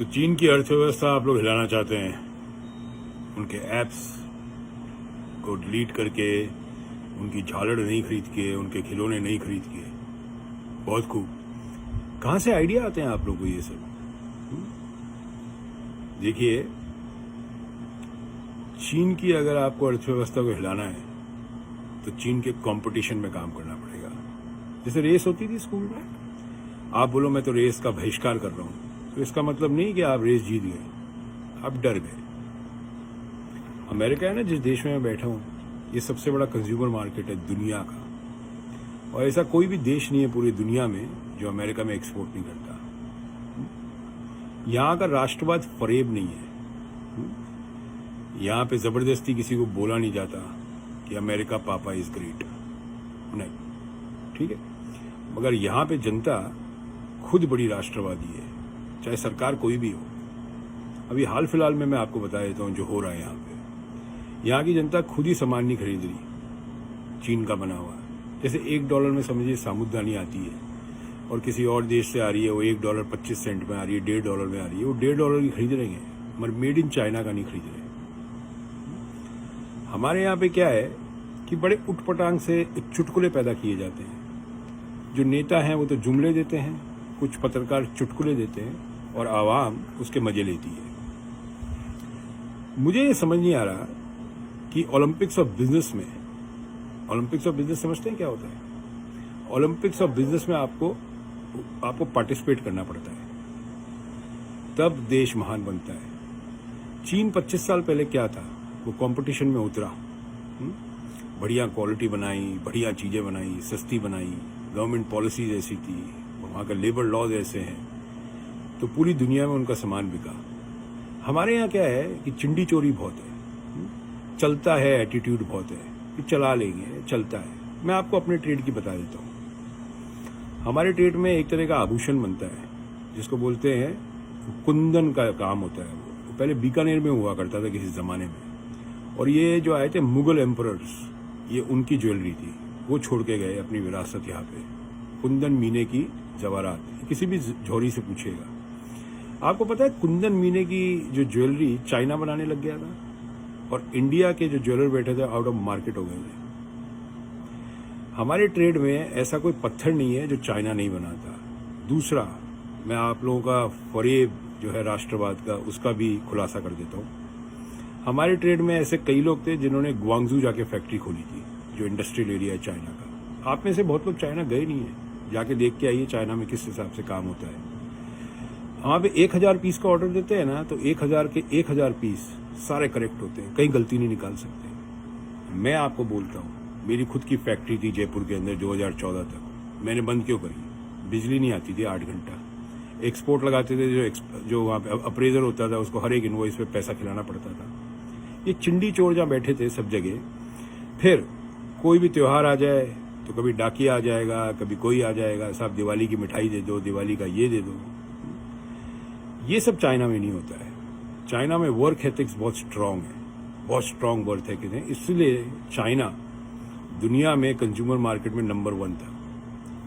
तो चीन की अर्थव्यवस्था आप लोग हिलाना चाहते हैं, उनके ऐप्स को डिलीट करके, उनकी झालड़ नहीं खरीद के, उनके खिलौने नहीं खरीद के। बहुत खूब। कहाँ से आइडिया आते हैं आप लोग को ये सब? देखिए, चीन की अगर आपको अर्थव्यवस्था को हिलाना है तो चीन के कंपटीशन में काम करना पड़ेगा। जैसे रेस होती थी स्कूल में, आप बोलो मैं तो रेस का बहिष्कार कर रहा हूं, तो इसका मतलब नहीं कि आप रेस जीत गए, आप डर गए। अमेरिका है ना, जिस देश में मैं बैठा हूं, ये सबसे बड़ा कंज्यूमर मार्केट है दुनिया का, और ऐसा कोई भी देश नहीं है पूरी दुनिया में जो अमेरिका में एक्सपोर्ट नहीं करता। यहां का राष्ट्रवाद फरेब नहीं है। यहां पे जबरदस्ती किसी को बोला नहीं जाता कि अमेरिका पापा इज ग्रेट, नहीं, ठीक है। मगर यहां पे जनता खुद बड़ी राष्ट्रवादी है, चाहे सरकार कोई भी हो। अभी हाल फिलहाल में मैं आपको बता देता हूं जो हो रहा है यहाँ पे। यहाँ की जनता खुद ही सामान नहीं खरीद रही चीन का बना हुआ। जैसे $1 में समझिए साबुदानी आती है, और किसी और देश से आ रही है, वो $1.25 में आ रही है, $1.5 में आ रही है, वो $1.5 की खरीद रहे हैं, मगर मेड इन चाइना का नहीं खरीद रहे। हमारे यहाँ पे क्या है कि बड़े उटपटांग से चुटकुले पैदा किए जाते हैं। जो नेता हैं वो तो जुमले देते हैं, कुछ पत्रकार चुटकुले देते हैं, और आवाम उसके मजे लेती है। मुझे ये समझ नहीं आ रहा कि ओलंपिक्स ऑफ बिजनेस में, ओलंपिक्स ऑफ बिजनेस समझते हैं क्या होता है? ओलंपिक्स ऑफ बिजनेस में आपको पार्टिसिपेट करना पड़ता है, तब देश महान बनता है। चीन 25 साल पहले क्या था, वो कंपटीशन में उतरा, बढ़िया क्वालिटी बनाई, बढ़िया चीजें बनाई, सस्ती बनाई, गवर्नमेंट पॉलिसीज ऐसी थी, वहां का लेबर लॉज ऐसे हैं, तो पूरी दुनिया में उनका सामान बिका। हमारे यहाँ क्या है कि चिंडी चोरी बहुत है, चलता है, एटीट्यूड बहुत है कि चला लेंगे, चलता है। मैं आपको अपने ट्रेड की बता देता हूँ। हमारे ट्रेड में एक तरह का आभूषण बनता है जिसको बोलते हैं कुंदन का काम होता है। वो पहले बीकानेर में हुआ करता था किसी जमाने में, और ये जो आए थे मुगल एम्परर्स, ये उनकी ज्वेलरी थी, वो छोड़ के गए अपनी विरासत यहाँ पे। कुंदन मीने की जवाहरात, किसी भी झोरी से पूछेगा। आपको पता है कुंदन मीने की जो ज्वेलरी चाइना बनाने लग गया था, और इंडिया के जो ज्वेलर बैठे थे आउट ऑफ मार्केट हो गए थे। हमारे ट्रेड में ऐसा कोई पत्थर नहीं है जो चाइना नहीं बनाता। दूसरा, मैं आप लोगों का फरेब जो है राष्ट्रवाद का, उसका भी खुलासा कर देता हूँ। हमारे ट्रेड में ऐसे कई लोग थे जिन्होंने ग्वांगजू जाके फैक्ट्री खोली थी, जो इंडस्ट्रियल एरिया है चाइना का। आप में से बहुत लोग चाइना गए नहीं है, जाके देख के आइए चाइना में किस हिसाब से काम होता है। वहाँ पे 1000 पीस का ऑर्डर देते हैं ना, तो 1000 के 1000 पीस सारे करेक्ट होते हैं, कहीं गलती नहीं निकाल सकते। मैं आपको बोलता हूँ, मेरी खुद की फैक्ट्री थी जयपुर के अंदर 2014 तक, मैंने बंद क्यों करी? बिजली नहीं आती थी 8 घंटा। एक्सपोर्ट लगाते थे, जो वहाँ पे अप्रेजर होता था, उसको हर एक इनवॉइस पे पैसा खिलाना पड़ता था। ये चिंडी चोर जहाँ बैठे थे सब जगह। फिर कोई भी त्योहार आ जाए तो कभी डाकिया आ जाएगा, कभी कोई आ जाएगा, साहब दिवाली की मिठाई दे दो, दिवाली का ये दे दो। ये सब चाइना में नहीं होता है। चाइना में वर्क एथिक्स बहुत स्ट्रांग है, बहुत स्ट्रांग वर्क एथिक्स है। इसलिए चाइना दुनिया में कंज्यूमर मार्केट में नंबर 1 था।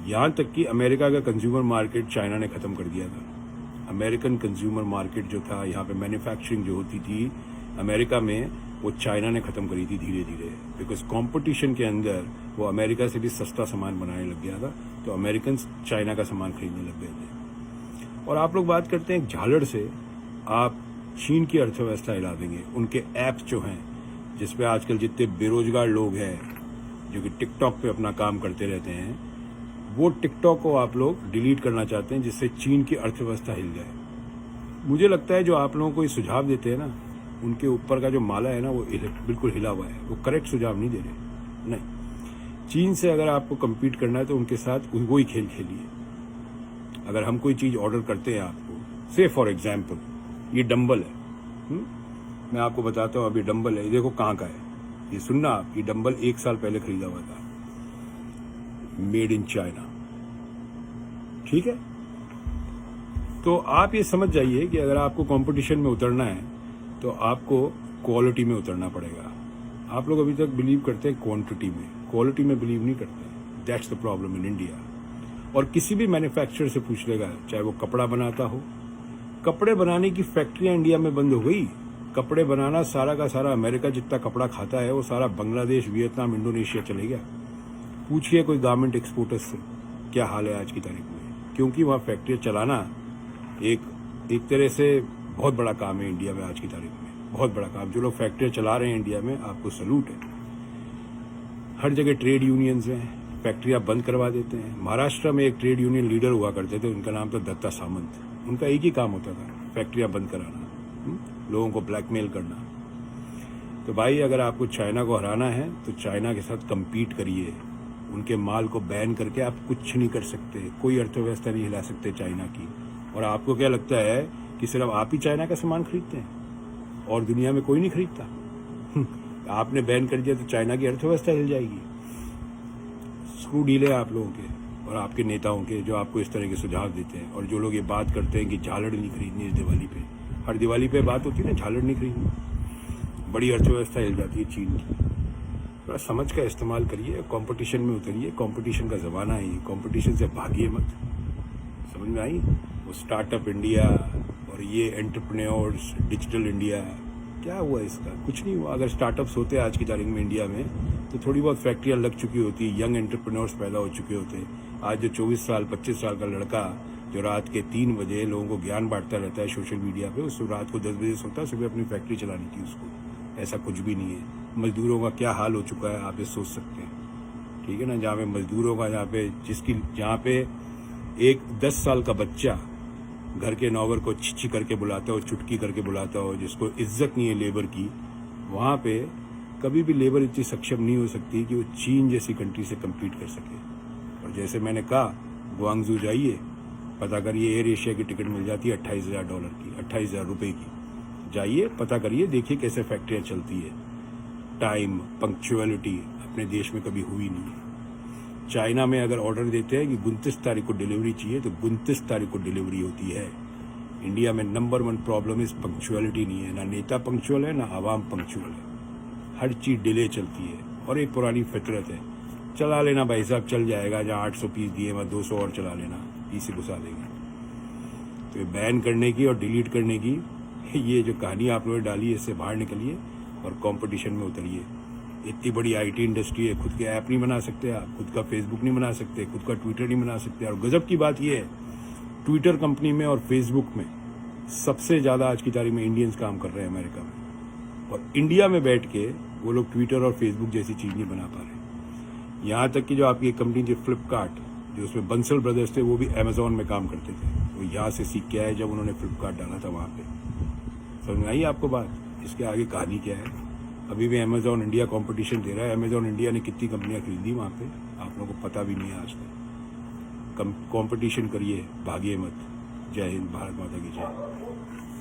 यहां तक कि अमेरिका का कंज्यूमर मार्केट चाइना ने खत्म कर दिया था। अमेरिकन कंज्यूमर मार्केट जो था, यहाँ पे मैन्युफैक्चरिंग जो होती थी अमेरिका में, वो चाइना ने खत्म करी थी धीरे धीरे। बिकॉज कंपटीशन के अंदर वो अमेरिका से भी सस्ता सामान बनाने लग गया था, तो अमेरिकन चाइना का सामान खरीदने लग गए थे। और आप लोग बात करते हैं झालड़ से आप चीन की अर्थव्यवस्था हिला देंगे। उनके ऐप्स जो हैं, जिसपे आजकल जितने बेरोजगार लोग हैं जो कि टिकटॉक पे अपना काम करते रहते हैं, वो टिकटॉक को आप लोग डिलीट करना चाहते हैं, जिससे चीन की अर्थव्यवस्था हिल जाए। मुझे लगता है जो आप लोगों को ये सुझाव देते हैं ना, उनके ऊपर का जो माला है ना, वो बिल्कुल हिला हुआ है। वो करेक्ट सुझाव नहीं दे रहे। नहीं, चीन से अगर आपको कम्पीट करना है तो उनके साथ वो ही खेल खेलिए। अगर हम कोई चीज ऑर्डर करते हैं आपको, से फॉर एग्जाम्पल ये डंबल है, मैं आपको बताता हूँ, अभी डंबल है, ये देखो कहाँ का है, ये सुनना आप, ये डंबल 1 साल पहले खरीदा हुआ था, मेड इन चाइना, ठीक है। तो आप ये समझ जाइए कि अगर आपको कंपटीशन में उतरना है तो आपको क्वालिटी में उतरना पड़ेगा। आप लोग अभी तक बिलीव करते हैं क्वांटिटी में, क्वालिटी में बिलीव नहीं करते। That's the problem in India. और किसी भी मैन्युफैक्चरर से पूछ लेगा, चाहे वो कपड़ा बनाता हो, कपड़े बनाने की फैक्ट्रियां इंडिया में बंद हो गई। कपड़े बनाना सारा का सारा अमेरिका जितना कपड़ा खाता है वो सारा बांग्लादेश, वियतनाम, इंडोनेशिया चले गया। पूछिए कोई गारमेंट एक्सपोर्टर्स से क्या हाल है आज की तारीख में, क्योंकि वहाँ फैक्ट्रियाँ चलाना एक तरह से बहुत बड़ा काम है इंडिया में आज की तारीख में, बहुत बड़ा काम। जो लोग फैक्ट्रियाँ चला रहे हैं इंडिया में, आपको सलूट है। हर जगह ट्रेड यूनियंस हैं, फैक्ट्रियाँ बंद करवा देते हैं। महाराष्ट्र में एक ट्रेड यूनियन लीडर हुआ करते थे, उनका नाम था दत्ता सामंत। उनका एक ही काम होता था, फैक्ट्रियाँ बंद कराना, लोगों को ब्लैकमेल करना। तो भाई अगर आपको चाइना को हराना है तो चाइना के साथ कम्पीट करिए। उनके माल को बैन करके आप कुछ नहीं कर सकते, कोई अर्थव्यवस्था नहीं हिला सकते चाइना की। और आपको क्या लगता है कि सिर्फ आप ही चाइना का सामान खरीदते हैं और दुनिया में कोई नहीं खरीदता? आपने बैन कर दिया तो चाइना की अर्थव्यवस्था हिल जाएगी। स्क्रू डील है आप लोगों के और आपके नेताओं के, जो आपको इस तरह के सुझाव देते हैं। और जो लोग ये बात करते हैं कि झालड़ नहीं खरीदनी इस दिवाली पे, हर दिवाली पे बात होती है ना, झालड़ नहीं खरीदनी, बड़ी अर्थव्यवस्था हिल जाती है चीन की। थोड़ा समझ का इस्तेमाल करिए, कंपटीशन में उतरिए। कंपटीशन का ज़माना है, कंपटीशन से भागिए मत। समझ में आई? वो स्टार्टअप इंडिया और ये एंटरप्रेन्योर्स, डिजिटल इंडिया, क्या हुआ इसका? कुछ नहीं हुआ। अगर स्टार्टअप्स होते आज की तारीख में इंडिया में तो थोड़ी बहुत फैक्ट्रियाँ लग चुकी होती, यंग एंटरप्रेन्योर्स पैदा हो चुके होते। आज जो 24 साल 25 साल का लड़का जो रात के 3 बजे लोगों को ज्ञान बांटता रहता है सोशल मीडिया पे, उस रात को 10 बजे सोता है, सुबह अपनी फैक्ट्री चलानी थी उसको। ऐसा कुछ भी नहीं है। मजदूरों का क्या हाल हो चुका है आप ये सोच सकते हैं, ठीक है ना? जहाँ पे मजदूरों का, जहाँ पे एक 10 साल का बच्चा घर के नौकर को छिछी करके बुलाता हो, चुटकी करके बुलाता हो, जिसको इज्जत नहीं है लेबर की, वहाँ पे कभी भी लेबर इतनी सक्षम नहीं हो सकती कि वो चीन जैसी कंट्री से कम्पीट कर सके। और जैसे मैंने कहा, ग्वांगजू जाइए, पता करिए, एयर एशिया की टिकट मिल जाती है $28,000 की, $28,000 की। जाइए, पता करिए, देखिए कैसे फैक्ट्रियाँ चलती है। टाइम, पंक्चुअलिटी अपने देश में कभी हुई नहीं है। चाइना में अगर ऑर्डर देते हैं कि 29 तारीख को डिलीवरी चाहिए तो 29 तारीख को डिलीवरी होती है। इंडिया में नंबर 1 प्रॉब्लम इस पंक्चुअलिटी नहीं है। ना नेता पंक्चुअल है, ना आवाम पंक्चुअल है। हर चीज़ डिले चलती है और एक पुरानी फितरत है। चला लेना भाई साहब, चल जाएगा। जहाँ 800 पीस दिए वहाँ 200 और चला लेना, पीस घुसा देंगे। तो ये बैन करने की और डिलीट करने की ये जो कहानी आप लोगों ने डाली है, इससे बाहर निकलिए और कंपटीशन में उतरिए। इतनी बड़ी आईटी इंडस्ट्री है, खुद के ऐप नहीं बना सकते आप, खुद का फेसबुक नहीं बना सकते, खुद का ट्विटर नहीं बना सकते। और गजब की बात यह है, ट्विटर कंपनी में और फेसबुक में सबसे ज़्यादा आज की तारीख में इंडियंस काम कर रहे हैं अमेरिका में। और इंडिया में बैठ के वो लोग ट्विटर और फेसबुक जैसी चीज़ नहीं बना पा रहे। यहाँ तक कि जो आपकी एक कंपनी थी फ्लिपकार्ट, जो उसमें बंसल ब्रदर्स थे, वो भी अमेजोन में काम करते थे। वो यहाँ से सीख के आए जब उन्होंने फ्लिपकार्ट डाला था वहाँ पे। समझ में आई आपको बात? इसके आगे कहानी क्या है? अभी भी अमेजोन इंडिया कंपटीशन दे रहा है। अमेजोन इंडिया ने कितनी कंपनियां खरीदी वहाँ पे, आप लोगों को पता भी नहीं है आज तक। कंपटीशन करिए, भागिए मत। जय हिंद, भारत माता की जय।